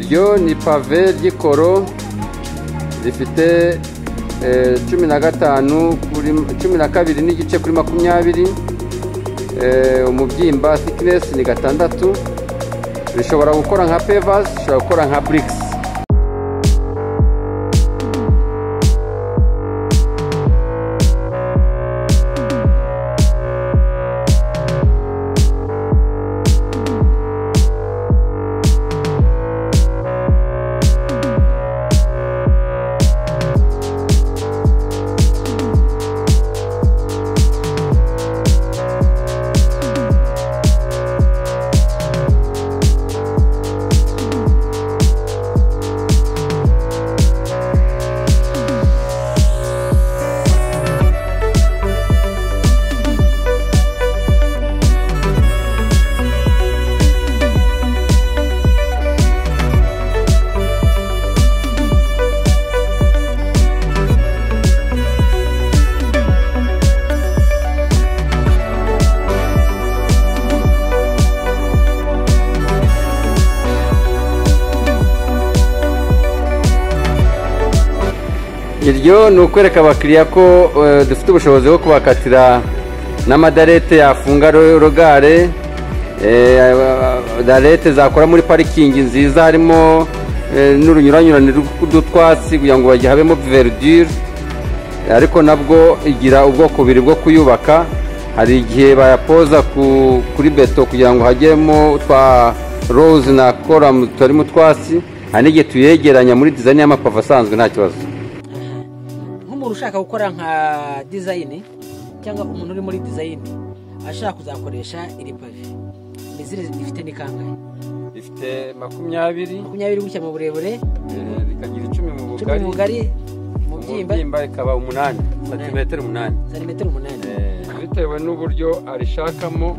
iryo ni pave ry'ikoro rifite 15 kuri 12 n'igice kuri 20. Umubyimba thickness ni 6. Rishobora gukora nka pavers, rishobora gukora nka bricks. Iryo ni ukwereka abakiriya ko dufite ubushobozi bwo kubakatira n'amadarete yafunga rogare, darete zakora muri parikingi nziza harimo n'urunyuranyurane rw'udutwatsi kugira ngo habemo verdure, ariko nabwo igira ubwoko bubiri bwo kuyubaka. Hari igihe bayapoza kuri beto kugira ngo hagemo twa rose na column turi mu twatsi, hari n'igihe tuyegeranya muri design y'amapave asanzwe nta kibazo. Ushaka gukora nka design cyangwa umuntu uri muri design ashaka kuzakoresha iri pave, izire ifite ni kangahe? Ifite 20 gutya mu burebure, rikagira 10 mu bugari, mu byimba ikaba 8 cm 8 bitewe n'uburyo arishakamo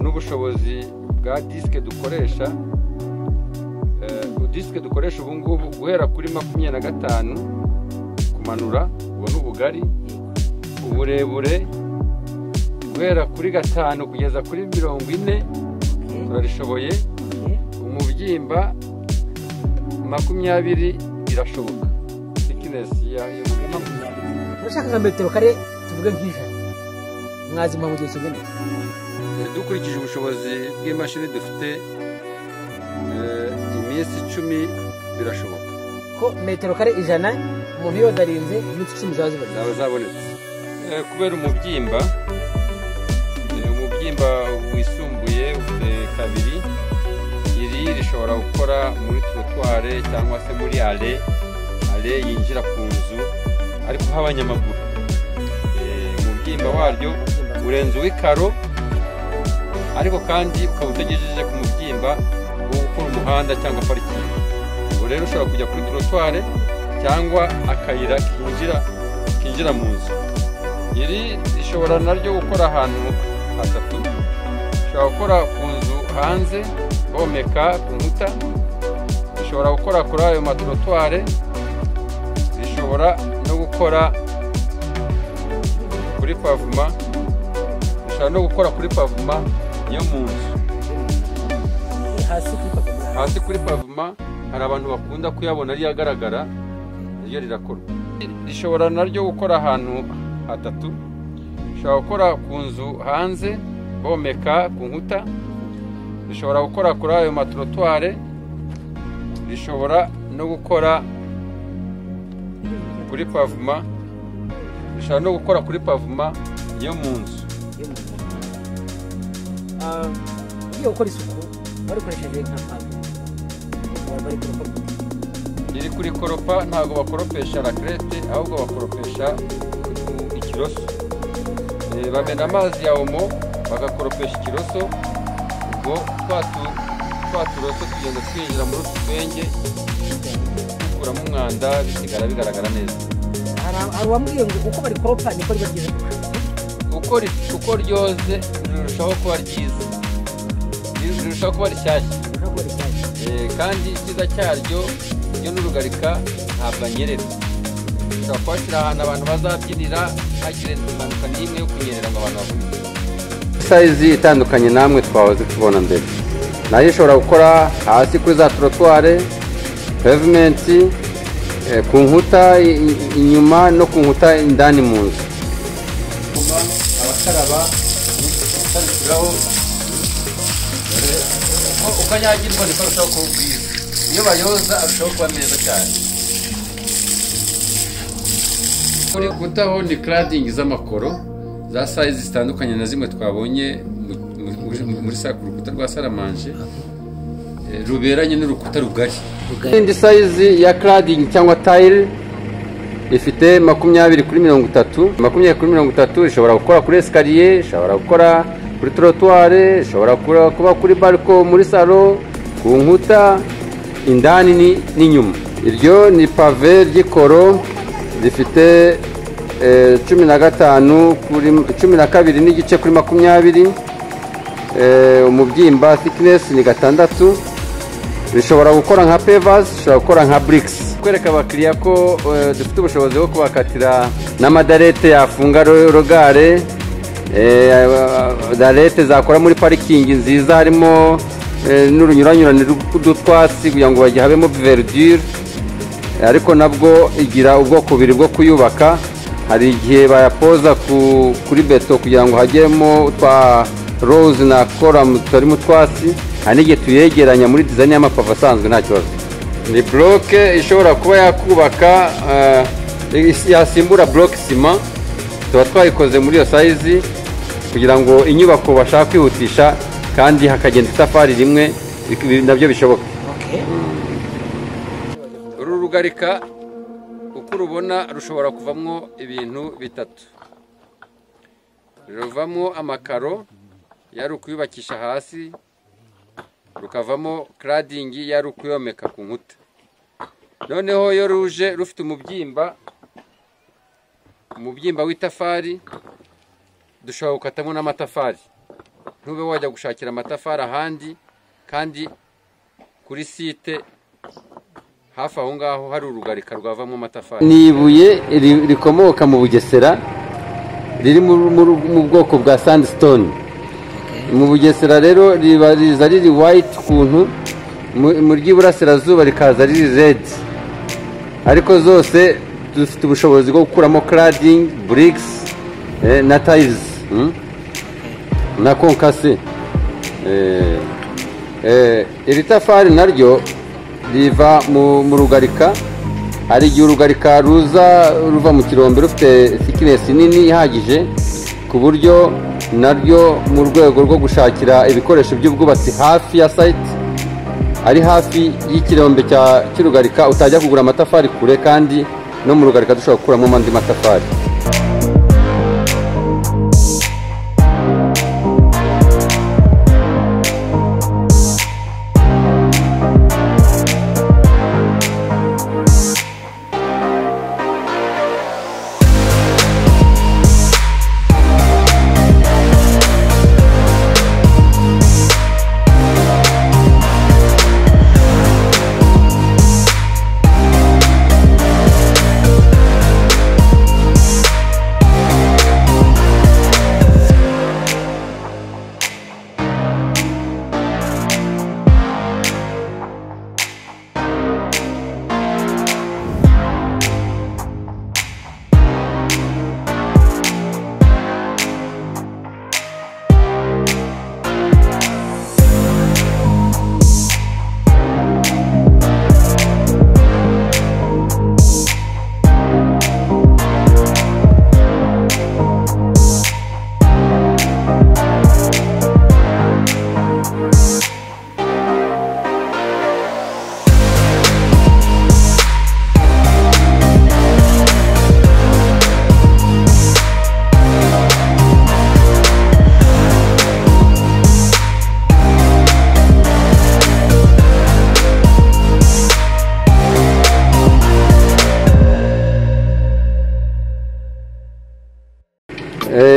n'ubushobozi bwa disque dukoresha. Disque dukoresha ubu ngubu guhera kuri 25 kumanura, ubu n'ubugari, uburebure guhera kuri 5 kugeza kuri 40 turarishoboye. Umubyimba 20 irashoboka, thickness y'umubyimba. Urashaka nka metero kare tuvuge nk'ijana, mwazima mu gihe kingana? Dukurikije ubushobozi bw'imashini dufite iminsi 10 birashoboka ko metero kare ijana umuntu yodarinze iminsi 10 zabonetse. Kubera umubyimba wisumbuye ufite kabiri, iri rishobora gukora muri trottoir cyangwa se muri ale yinjira ku nzu ariko h'abanyamaguru. Umubyimba waryo urenze uw'ikaro, ariko kandi ukaba utegejeje ku mubyimba wo gukora umuhanda cyangwa parikingi. Ubwo rero ushobora kujya kuri trottoir cyangwa akayira kinjira mu nzu. Iri rishobora naryo gukora ahantu hatatu. Rishobora gukora ku nzu hanze bomeka ku nkuta, rishobora gukora kuri ayo matrottoir, rishobora no gukora kuri pavement, rishobora no gukora kuri pavement yo mu nzu. Hasi kuri pavement hari abantu bakunda kuyabona ari agaragara, iryo rirakorwa. Rishobora naryo gukora ahantu hatatu. Rishobora gukora ku nzu hanze bomeka ku nkuta, rishobora gukora kuri ayo matrottoir, rishobora no gukora kuri pavement, rishobora no gukora kuri pavement yo mu nzu. Iyo ukora isuku barikoresheje nka pave iri kuri koropa, ntabwo bakoropesha rakrete ahubwo bakoropesha ikiroso. Bamena amazi ya omo bagakoropesha ikiroso, ubwo twaturoso tugenda twinjira muri utwenge dukuramo umwanda bisigara bigaragara neza. Hari wambwiye ngo uko barikoropa niko riba ryiza, uko ryoze rirushaho kuba ryiza, rirushaho kuba rishyashya. Kandi icyiza cyaryo ryo n'urugarika ntabwo anyerera. Ushobora kuhashyira ahantu abantu bazabyinira hagire impanuka n'imwe yo kunyerera ngo abantu babone. Size itandukanye namwe twahoze tubona mbere. nayo ishobora gukora hasi kuri za trottoir, pavement, ku nkuta inyuma no ku nkuta indani mu nzu. Abakaraba utarikiraho ukanyagirwa nikarushaho kuba bwiza, iyo bayoza arushaho kuba meza cyane. Kuri kutaho ni cladding z'amakoro za size zitandukanye na zimwe twabonye muri ku rukuta rwa saramanje ruberanye n'urukuta rugari. Indi size ya cladding cyangwa tile ifite 20x30. 20x30 ishobora gukora kuri escalier, ishobora gukora kuri trottoir, ishobora kuba kuri balcon muri salon, ku nkuta indani n'inyuma. Iryo ni pave ry'ikoro rifite 15 kuri 12 n'igice kuri 20. Umubyimba thickness ni 6. Rishobora gukora nka pavers, rishobora gukora nka bricks. Kwereka abakiriya ko dufite ubushobozi bwo kubakatira n'amadarete yafunga rogare, darete zakora muri parikingi nziza harimo n'urunyuranyurane rw'udutwatsi kugira ngo bajye habemo verdure, ariko nabwo igira ubwoko bubiri bwo kuyubaka. Hari igihe bayapoza kuri beto kugira ngo hagemo twa rose na column tutari mu twatsi, hari n'igihe tuyegeranya muri design y'amapave asanzwe nta kibazo. Ni bloke ishobora kuba yakubaka yasimbura bloke sima, tuba twayikoze muri iyo size kugira ngo inyubako bashaka kwihutisha kandi hakagenda itafari rimwe, nabyo bishoboka. Uru rugarika uko rubona rushobora kuvamwo ibintu bitatu. Ruvamo amakaro yari ukuyubakisha hasi, rukavamo cladding yari ukuyomeka ku nkuta. Noneho yo ruje rufite umubyimba w'itafari, dushobora gukatamo n'amatafari. Ntube wajya gushakira amatafari ahandi, kandi kuri site hafi aho ngaho hari urugarika rwavamo amatafari. Ni ibuye rikomoka mu Bugesera, riri mu bwoko bwa sandstone. Mu Bugesera rero riza riri white kuntu, mu ry'iburasirazuba rikaza riri red, ariko zose dufite ubushobozi bwo gukuramo cladding, bricks na tiles na konkase. Iri tafari naryo riva mu rugarika. Hari igihe urugarika ruva mu kirombe rufite thickness nini ihagije ku buryo naryo mu rwego rwo gushakira ibikoresho by'ubwubatsi hafi ya site, ari hafi y'ikirombe cy'urugarika, utajya kugura amatafari kure, kandi no mu rugarika dushobora gukuramo andi matafari.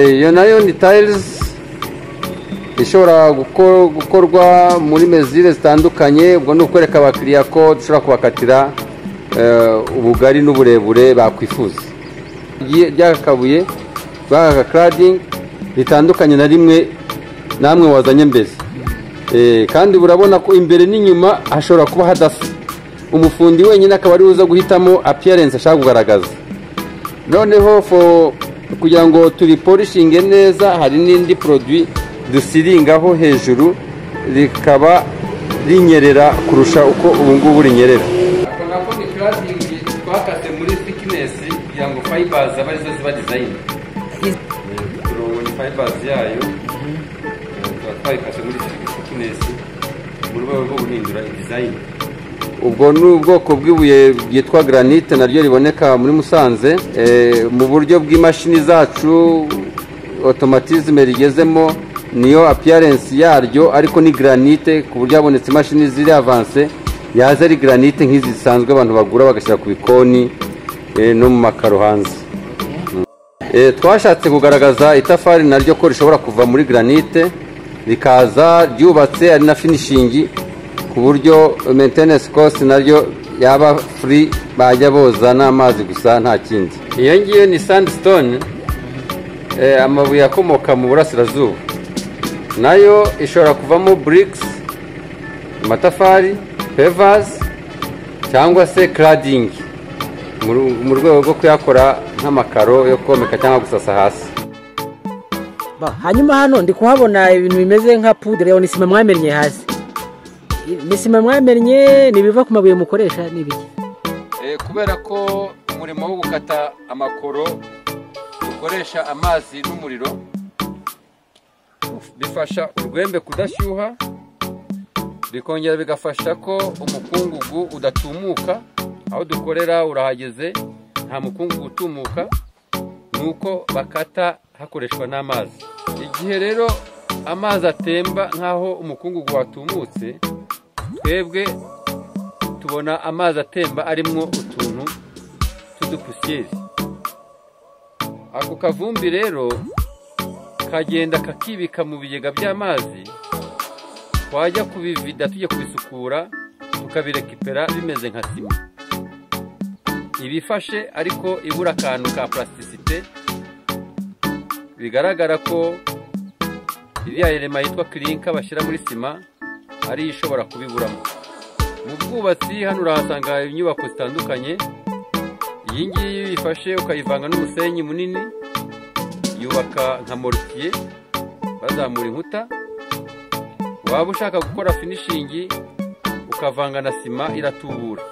Iyo nayo ni tiles ishobora gukorwa muri mezire zitandukanye. Ubwo ni ukwereka abakiriya ko dushobora kubakatira ubugari n'uburebure bakwifuza. Ryakabuye baka cladding ritandukanye na rimwe namwe wazanye mbere. kandi urabona ko imbere n'inyuma hashobora kuba hadasa. Umufundi wenyine akaba ari uza guhitamo appearance ashaka kugaragaza. Noneho kugira ngo turipolishinge neza, hari n'indi produit dusiringaho hejuru rikaba rinyerera kurusha uko ubu ngubu rinyerera. Ako nako ni cladding twakase muri thickness kugira ngo fibers abe arizo ziba design. Turongo ni fibers yayo twakase muri thickness mu rwego rwo guhindura design. Ubwo ni ubwoko bw'ibuye bwitwa granite, naryo riboneka muri Musanze mu buryo bw'imashini zacu. Automatisme rigezemo niyo appearance yaryo, ariko ni granite ku buryo habonetse imashini ziri avance yaza ari granite nk'izi zisanzwe abantu bagura bagashyira ku bikoni no mu makaro hanze. Twashatse kugaragaza itafari naryo ko rishobora kuva muri granite rikaza ryubatse ari na finishing, ku buryo maintenance cost naryo yaba free, bajya boza n'amazi gusa nta kindi. Iyo ngiyo ni sandstone, amabuye akomoka mu burasirazuba, nayo ishobora kuvamo bricks, amatafari, pavers cyangwa se cladding mu rwego rwo kuyakora nk'amakaro yo komeka cyangwa gusasa hasi. Hanyuma hano ndi kuhabona ibintu bimeze nka poudre, ni sima mwamennye hasi. Ni sima mwamennye, ni biva ku mabuye mukoresha n'ibiki? Kubera ko umurimo wo gukata amakoro dukoresha amazi n'umuriro, bifasha urwembe kudashyuha, bikongera bigafasha ko umukungugu udatumuka. Aho dukorera urahageze nta mukungugu utumuka, nuko bakata hakoreshwa n'amazi. Igihe rero amazi atemba nk'aho umukungugu watumutse, twebwe tubona amazi atemba arimwo utuntu tw'udupusyeri. Ako kavumbi rero kagenda kakibika mu bigega by'amazi, twajya kubivida tujye kubisukura tukabirekipera bimeze nka sima. Ibifashe ariko ibura akantu ka plasticite, bigaragara ko iriya elema yitwa clinker bashyira muri sima ari ishobora kubiburamo. Mu bwubatsi hano urahasanga inyubako zitandukanye. Iyi ngiyi bifashe ukayivanga n'umusenyi munini, yubaka nka mortier bazamura inkuta. Waba ushaka gukora finishing ukavanga na sima, iratubura.